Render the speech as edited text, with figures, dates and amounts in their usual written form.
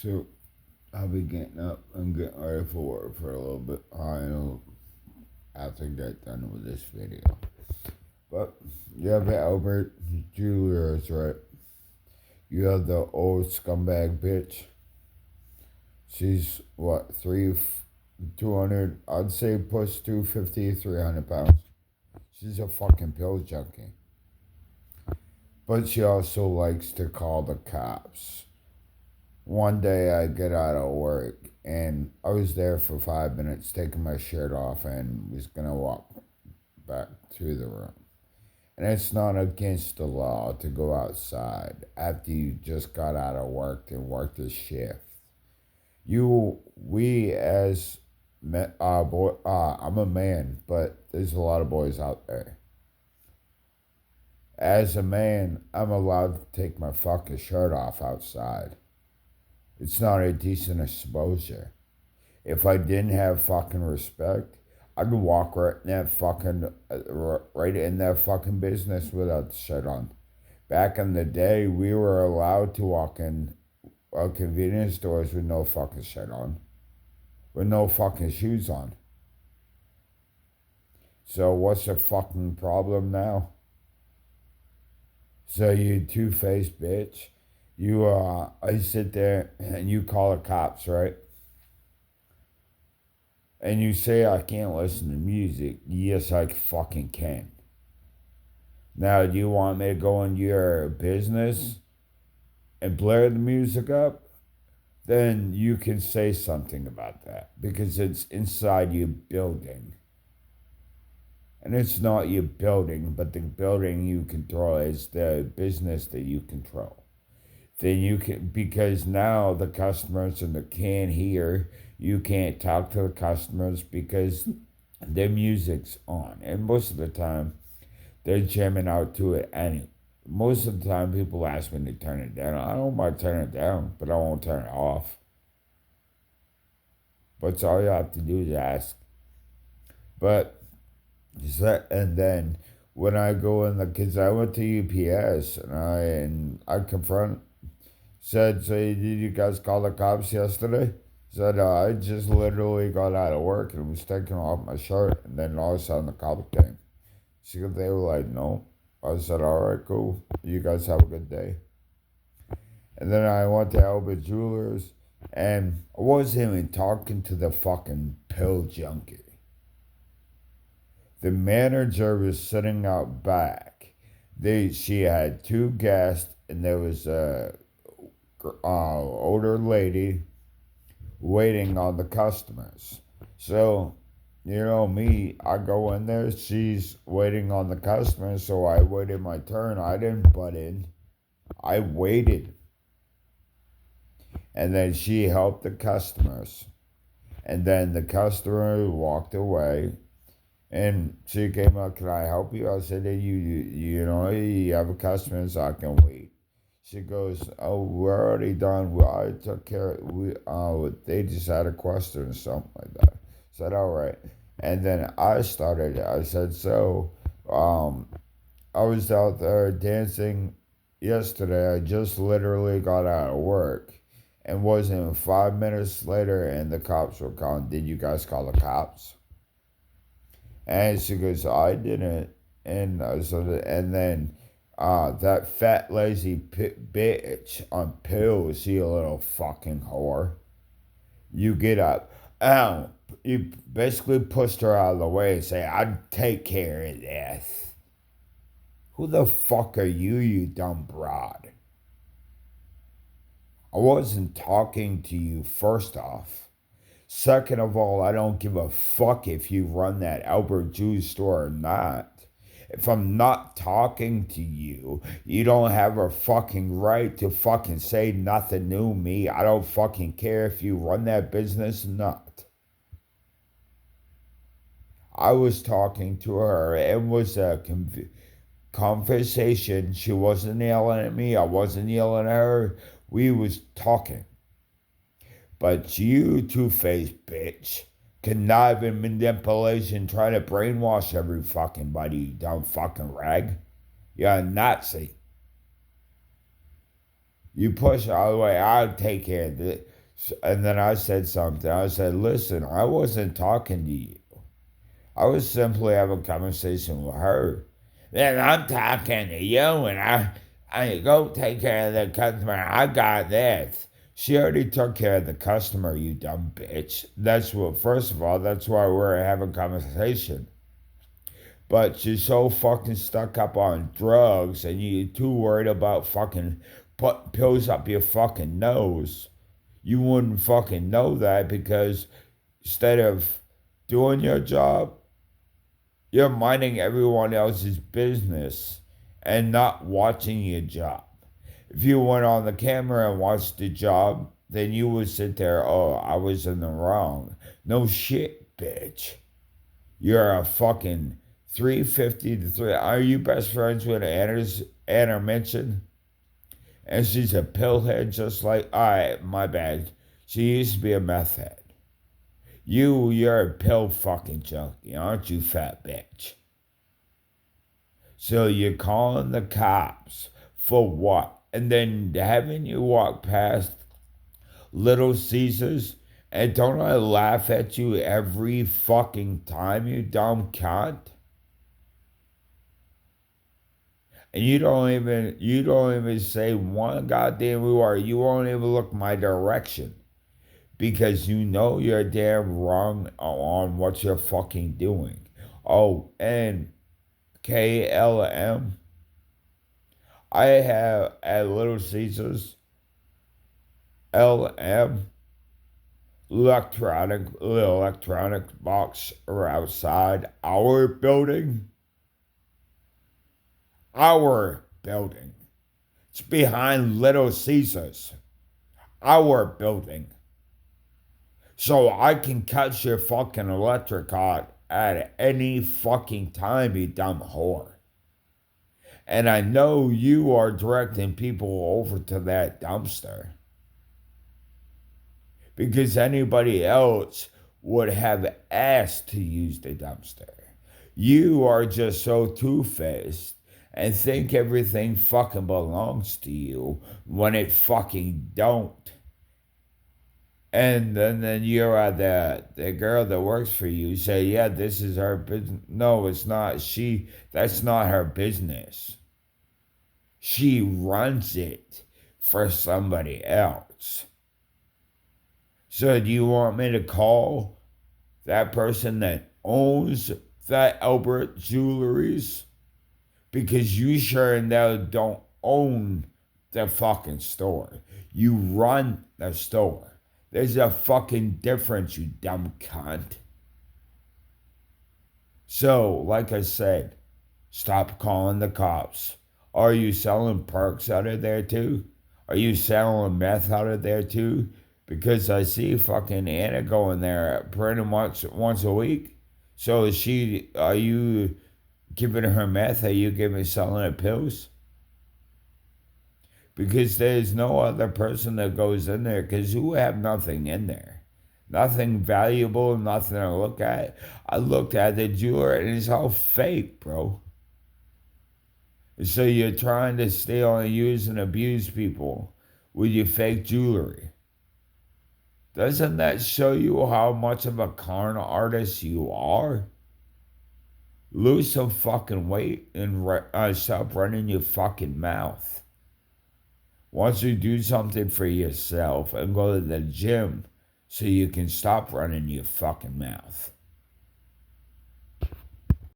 So I'll be getting up and getting ready for work for a little bit. I know after I get done with this video. But you have Albert Julius, right? You have the old scumbag bitch. She's what, 200, I'd say push 250, 300 pounds. She's a fucking pill junkie. But she also likes to call the cops. One day I get out of work and I was there for 5 minutes taking my shirt off and was gonna walk back to the room. And it's not against the law to go outside after you just got out of work and worked a shift. We as I'm a man, but there's a lot of boys out there. As a man, I'm allowed to take my fucking shirt off outside. It's not a decent exposure. If I didn't have fucking respect, I'd walk right in that fucking business without the shirt on. Back in the day, we were allowed to walk in convenience stores with no fucking shirt on, with no fucking shoes on. So what's the fucking problem now? So you two-faced bitch, I sit there and you call the cops, right? And you say I can't listen to music. Yes, I fucking can. Now, do you want me to go into your business and blare the music up? Then you can say something about that because it's inside your building. And it's not your building, but the building you control is the business that you control. Then you can, because now the customers can't hear, you can't talk to the customers because their music's on. And most of the time, they're jamming out to it anyway. Most of the time, people ask me to turn it down. I don't mind turning it down, but I won't turn it off. But all you have to do is ask. But, and then when I go in because I went to UPS and I said, "Say, did you guys call the cops yesterday?" Said, "I just literally got out of work and was taking off my shirt, and then all of a sudden the cops came." They were like, "No." I said, "All right, cool. You guys have a good day." And then I went to Albert Jewelers, and I wasn't even talking to the fucking pill junkie. The manager was sitting out back. She had two guests, and there was a older lady waiting on the customers. So, you know me, I go in there, she's waiting on the customers, so I waited my turn. I didn't butt in. I waited. And then she helped the customers. And then the customer walked away. And she came up, "Can I help you?" I said, you have a customer, so I can wait. She goes, "Oh, we're already done. I took care of they just had a question or something like that." I said, "All right." And then I said, "So, I was out there dancing yesterday. I just literally got out of work. And wasn't 5 minutes later, and the cops were calling. Did you guys call the cops?" And she goes, "I didn't." And and then that fat lazy bitch on pills, you little fucking whore. You get up. You basically pushed her out of the way and say, "I'd take care of this." Who the fuck are you, you dumb broad? I wasn't talking to you, first off. Second of all, I don't give a fuck if you run that Albert Jew store or not. If I'm not talking to you, you don't have a fucking right to fucking say nothing to me. I don't fucking care if you run that business or not. I was talking to her. It was a conversation. She wasn't yelling at me. I wasn't yelling at her. We was talking. But you two-faced bitch, conniving manipulation, trying to brainwash every fucking body, you dumb fucking rag. You're a Nazi. You push all the way, I'll take care of it. And then I said something. I said, listen, I wasn't talking to you. I was simply having a conversation with her. Then I'm talking to you, and I go take care of the customer. I got this. She already took care of the customer, you dumb bitch. That's what, first of all, that's why we're having a conversation. But she's so fucking stuck up on drugs, and you're too worried about fucking put pills up your fucking nose. You wouldn't fucking know that because instead of doing your job, you're minding everyone else's business and not watching your job. If you went on the camera and watched the job, then you would sit there, oh, I was in the wrong. No shit, bitch. You're a fucking 350 to 3. Are you best friends with Anna Mention? And she's a pillhead just like, alright, my bad. She used to be a meth head. You're a pill fucking junkie, aren't you, fat bitch? So you're calling the cops for what? And then having you walk past Little Caesars, and don't I laugh at you every fucking time, you dumb cunt? And you don't even say one goddamn word. You won't even look my direction. Because you know you're damn wrong on what you're fucking doing. Oh, and KLM, I have at Little Caesars, LM, little electronic box are outside our building. Our building. It's behind Little Caesars. Our building. So I can cut your fucking electric out at any fucking time, you dumb whore. And I know you are directing people over to that dumpster. Because anybody else would have asked to use the dumpster. You are just so two-faced and think everything fucking belongs to you when it fucking don't. And then you're at the girl that works for you say, yeah, this is her business. No, it's not. That's not her business. She runs it for somebody else. So do you want me to call that person that owns that Albert Jewelries? Because you sure now don't own the fucking store. You run the store. There's a fucking difference, you dumb cunt. So, like I said, stop calling the cops. Are you selling perks out of there too? Are you selling meth out of there too? Because I see fucking Anna going there pretty much once a week. So are you giving her meth? Are you selling her pills? Because there's no other person that goes in there because you have nothing in there. Nothing valuable, nothing to look at. I looked at the jewelry and it's all fake, bro. So you're trying to steal and use and abuse people with your fake jewelry. Doesn't that show you how much of a con artist you are? Lose some fucking weight and stop running your fucking mouth. Once you do something for yourself and go to the gym so you can stop running your fucking mouth.